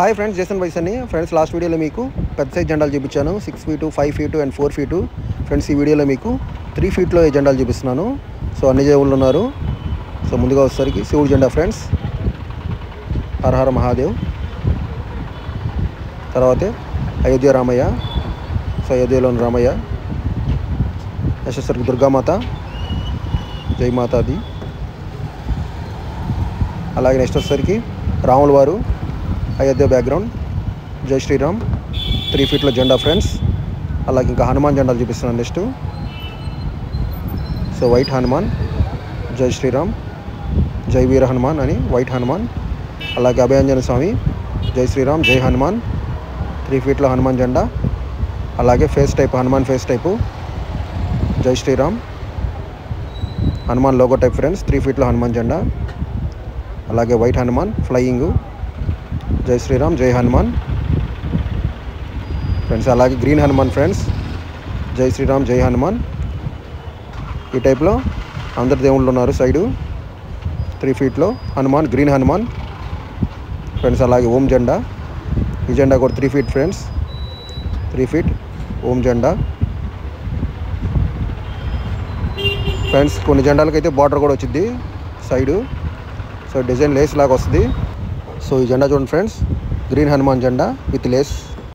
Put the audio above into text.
Hi friends, Jason vice అని. Friends, last వీడియోలో మీకు పెద్ద సైజ్ జెండాలు చూపించాను. 6 feet, 5 feet and 4 feet. Friends, ఈ వీడియోలో మీకు 3 ఫీట్లో ఈ జెండాలు చూపిస్తున్నాను. సో అన్ని దేవుళ్ళు ఉన్నారు. సో ముందుగా వచ్చేసరికి శివుడు జెండా ఫ్రెండ్స్, హర హర మహాదేవ్. తర్వాతే అయోధ్య రామయ్య, సో అయోధ్యలోని రామయ్య. నెక్స్ట్ వచ్చేసరికి దుర్గామాత, జై మాతాది. అలాగే నెక్స్ట్ వచ్చేసరికి రాముల వారు, అయోధ్య బ్యాక్గ్రౌండ్, జై శ్రీరామ్, 3 ఫీట్లో జెండా ఫ్రెండ్స్. అలాగే ఇంకా హనుమాన్ జెండాలు చూపిస్తున్నాను నెక్స్ట్. సో వైట్ హనుమాన్, జై శ్రీరామ్, జై వీర హనుమాన్ అని వైట్ హనుమాన్. అలాగే అభయాంజన స్వామి, జై శ్రీరామ్, జై హనుమాన్, 3 ఫీట్లో హనుమాన్ జెండా. అలాగే face type, Hanuman face type, జై Shriram, Hanuman logo type friends, 3 ఫీట్లో హనుమాన్ జెండా. అలాగే వైట్ హనుమాన్ ఫ్లయింగు, జై శ్రీరామ్, జై హనుమాన్ ఫ్రెండ్స్. అలాగే గ్రీన్ హనుమాన్ ఫ్రెండ్స్, జై శ్రీరామ్, జై హనుమాన్. ఈ టైప్లో అందరు దేవుళ్ళు ఉన్నారు సైడు, 3 ఫీట్లో హనుమాన్, గ్రీన్ హనుమాన్ ఫ్రెండ్స్. అలాగే ఓం జెండా, ఈ జెండా కూడా 3 ఫీట్ ఫ్రెండ్స్, 3 ఫీట్ ఓం జెండా ఫ్రెండ్స్. కొన్ని జెండాలకైతే బార్డర్ కూడా వచ్చింది సైడు, సో డిజైన్ లేస్ లాగా వస్తుంది. సో ఈ జెండా చూడండి ఫ్రెండ్స్, గ్రీన్ హనుమాన్ జెండా విత్ లేస్.